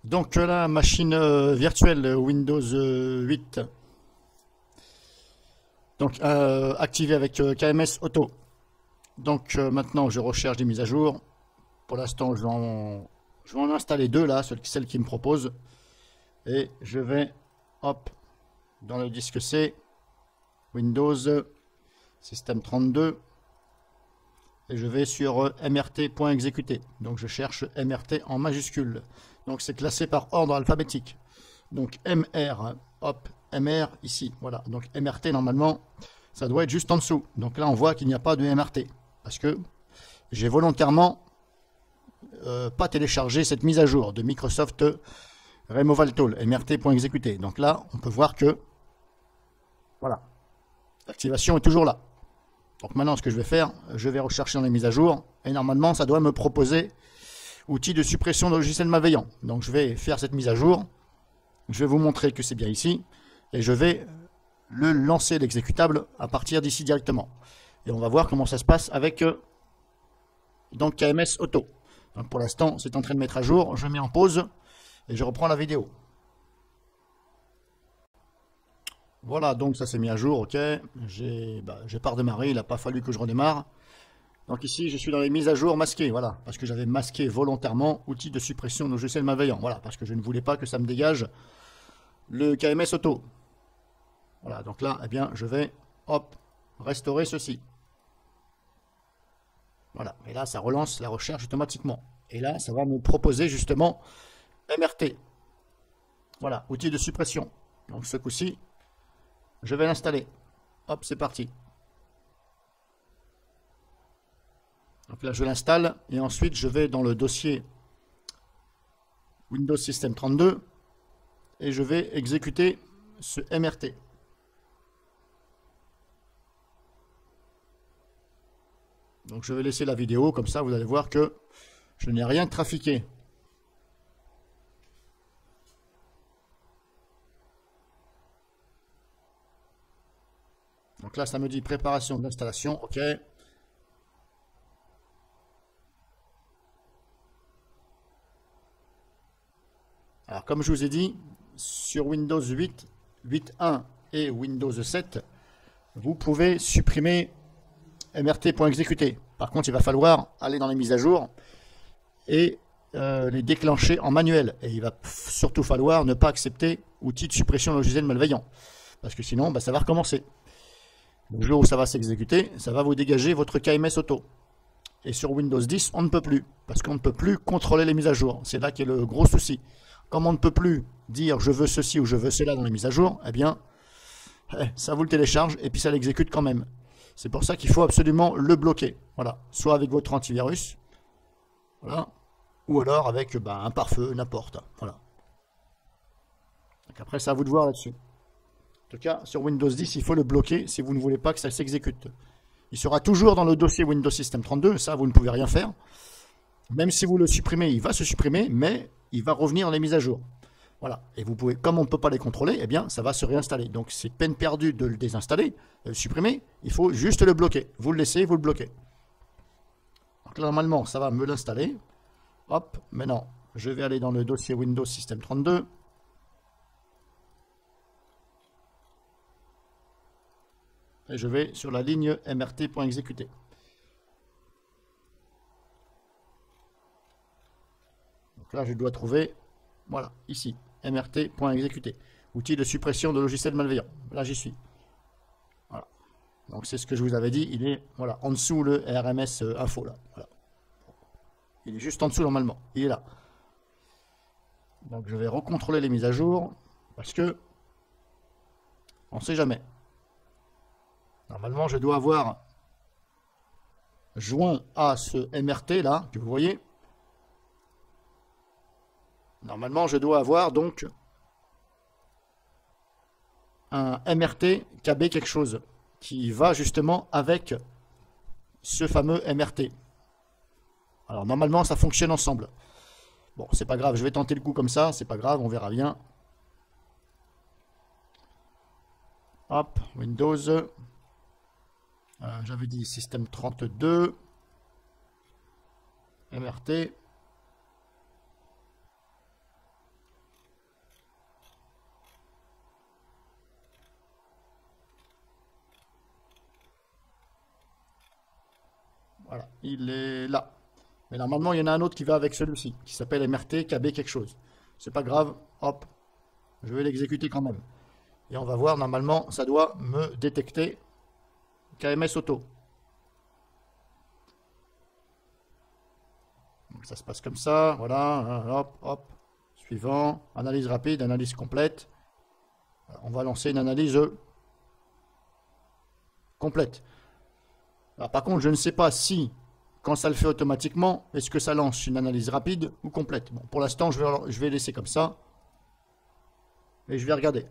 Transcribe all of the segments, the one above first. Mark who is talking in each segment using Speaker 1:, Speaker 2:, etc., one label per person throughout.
Speaker 1: Donc la machine virtuelle Windows 8, donc activée avec KMS Auto. Donc maintenant je recherche des mises à jour. Pour l'instant je vais en installer deux là, celle qui me propose. Et je vais, hop, dans le disque C, Windows, Système 32. Et je vais sur mrt.exécuter. Donc je cherche mrt en majuscule. Donc c'est classé par ordre alphabétique. Donc mr, hop, mr ici. Voilà. Donc mrt normalement, ça doit être juste en dessous. Donc là on voit qu'il n'y a pas de mrt. Parce que j'ai volontairement pas téléchargé cette mise à jour de Microsoft Removal Tool, mrt.exécuter. Donc là on peut voir que, voilà, l'activation est toujours là. Donc maintenant, ce que je vais faire, je vais rechercher dans les mises à jour. Et normalement, ça doit me proposer outil de suppression de logiciels malveillants. Donc je vais faire cette mise à jour. Je vais vous montrer que c'est bien ici. Et je vais le lancer l'exécutable à partir d'ici directement. Et on va voir comment ça se passe avec donc KMS Auto. Donc pour l'instant, c'est en train de mettre à jour. Je mets en pause et je reprends la vidéo. Voilà, donc ça s'est mis à jour, ok. J'ai pas redémarré, il n'a pas fallu que je redémarre. Donc ici, je suis dans les mises à jour masquées, voilà, parce que j'avais masqué volontairement outil de suppression de logiciels malveillants, voilà, parce que je ne voulais pas que ça me dégage le KMS Auto. Voilà, donc là, eh bien, je vais, hop, restaurer ceci. Voilà, et là, ça relance la recherche automatiquement. Et là, ça va me proposer justement MRT. Voilà, outil de suppression. Donc ce coup-ci, je vais l'installer. Hop, c'est parti. Donc là, je l'installe et ensuite, je vais dans le dossier Windows System 32 et je vais exécuter ce MRT. Donc je vais laisser la vidéo, comme ça vous allez voir que je n'ai rien trafiqué. Donc là, ça me dit préparation d'installation, ok. Alors comme je vous ai dit, sur Windows 8, 8.1 et Windows 7, vous pouvez supprimer mrt.exécuter. Par contre, il va falloir aller dans les mises à jour et les déclencher en manuel. Et il va surtout falloir ne pas accepter outil de suppression logiciel malveillant. Parce que sinon, ça va recommencer. Le jour où ça va s'exécuter, ça va vous dégager votre KMS Auto. Et sur Windows 10, on ne peut plus. Parce qu'on ne peut plus contrôler les mises à jour. C'est là qu'est le gros souci. Comme on ne peut plus dire je veux ceci ou je veux cela dans les mises à jour, eh bien, ça vous le télécharge et puis ça l'exécute quand même. C'est pour ça qu'il faut absolument le bloquer. Voilà. Soit avec votre antivirus, voilà, ou alors avec un pare-feu, n'importe. Voilà. Donc après, c'est à vous de voir là-dessus. En tout cas, sur Windows 10, il faut le bloquer si vous ne voulez pas que ça s'exécute. Il sera toujours dans le dossier Windows System 32, ça, vous ne pouvez rien faire. Même si vous le supprimez, il va se supprimer, mais il va revenir dans les mises à jour. Voilà. Et vous pouvez, comme on ne peut pas les contrôler, eh bien, ça va se réinstaller. Donc, c'est peine perdue de le désinstaller, de le supprimer. Il faut juste le bloquer. Vous le laissez, vous le bloquez. Donc, là, normalement, ça va me l'installer. Hop. Maintenant, je vais aller dans le dossier Windows System 32. Et je vais sur la ligne mrt.exécuter. Donc là, je dois trouver, voilà, ici, mrt.exécuter. Outil de suppression de logiciels malveillants. Là, j'y suis. Voilà. Donc, c'est ce que je vous avais dit. Il est, voilà, en dessous le RMS info, là. Voilà. Il est juste en dessous, normalement. Il est là. Donc, je vais recontrôler les mises à jour. Parce que, on ne sait jamais. Normalement, je dois avoir joint à ce MRT, là, que vous voyez. Normalement, je dois avoir donc un MRT KB quelque chose qui va justement avec ce fameux MRT. Alors normalement, ça fonctionne ensemble. Bon, c'est pas grave, je vais tenter le coup comme ça, c'est pas grave, on verra bien. Hop, Windows. J'avais dit système 32. MRT. Voilà, il est là. Mais normalement, il y en a un autre qui va avec celui-ci, qui s'appelle MRT KB quelque chose. C'est pas grave, hop, je vais l'exécuter quand même. Et on va voir, normalement, ça doit me détecter KMS Auto. Donc ça se passe comme ça, voilà, hop, hop. Suivant, analyse rapide, analyse complète. On va lancer une analyse complète. Alors, par contre, je ne sais pas si, quand ça le fait automatiquement, est-ce que ça lance une analyse rapide ou complète. Bon, pour l'instant, je vais laisser comme ça. Et je vais regarder.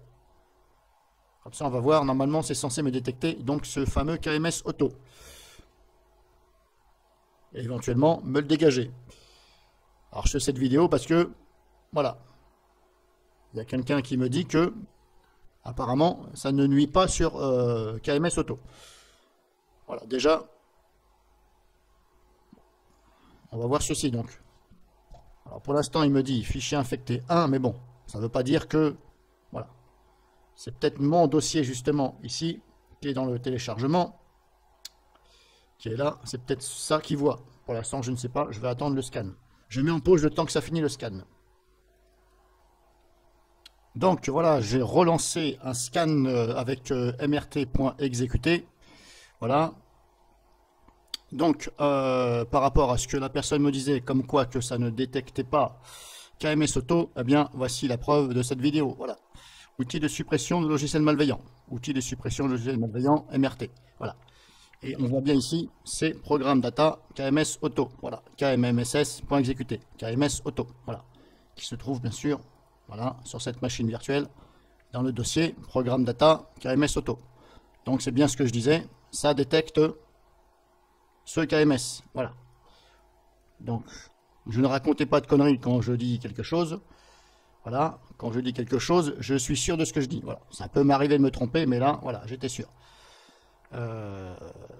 Speaker 1: Comme ça, on va voir. Normalement, c'est censé me détecter donc ce fameux KMS Auto. Et éventuellement, me le dégager. Alors, je fais cette vidéo parce que, voilà. Il y a quelqu'un qui me dit que, apparemment, ça ne nuit pas sur KMS Auto. Voilà, déjà, on va voir ceci donc. Alors pour l'instant, il me dit fichier infecté 1, mais bon, ça ne veut pas dire que, voilà. C'est peut-être mon dossier justement ici, qui est dans le téléchargement, qui est là. C'est peut-être ça qu'il voit. Pour l'instant, je ne sais pas, je vais attendre le scan. Je mets en pause le temps que ça finit le scan. Donc voilà, j'ai relancé un scan avec mrt.exécuté. Voilà. Donc, par rapport à ce que la personne me disait, comme quoi que ça ne détectait pas KMS Auto, eh bien, voici la preuve de cette vidéo. Voilà. Outil de suppression de logiciels malveillants. Outil de suppression de logiciels malveillants, MRT. Voilà. Et on voit bien ici, c'est programme data KMS Auto. Voilà. KMMSS.exécuté. KMS Auto. Voilà. Qui se trouve, bien sûr, voilà, sur cette machine virtuelle, dans le dossier programme data KMS Auto. Donc, c'est bien ce que je disais. Ça détecte ce KMS, voilà. Donc, je ne racontais pas de conneries quand je dis quelque chose. Voilà, quand je dis quelque chose, je suis sûr de ce que je dis. Voilà, ça peut m'arriver de me tromper, mais là, voilà, j'étais sûr.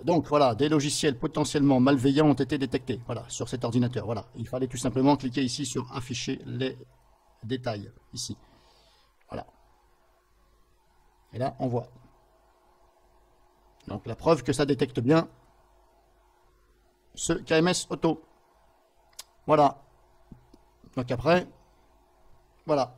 Speaker 1: Donc, voilà, des logiciels potentiellement malveillants ont été détectés, voilà, sur cet ordinateur. Voilà, il fallait tout simplement cliquer ici sur afficher les détails, ici. Voilà. Et là, on voit. Donc, la preuve que ça détecte bien ce KMS Auto. Voilà. Donc après, voilà.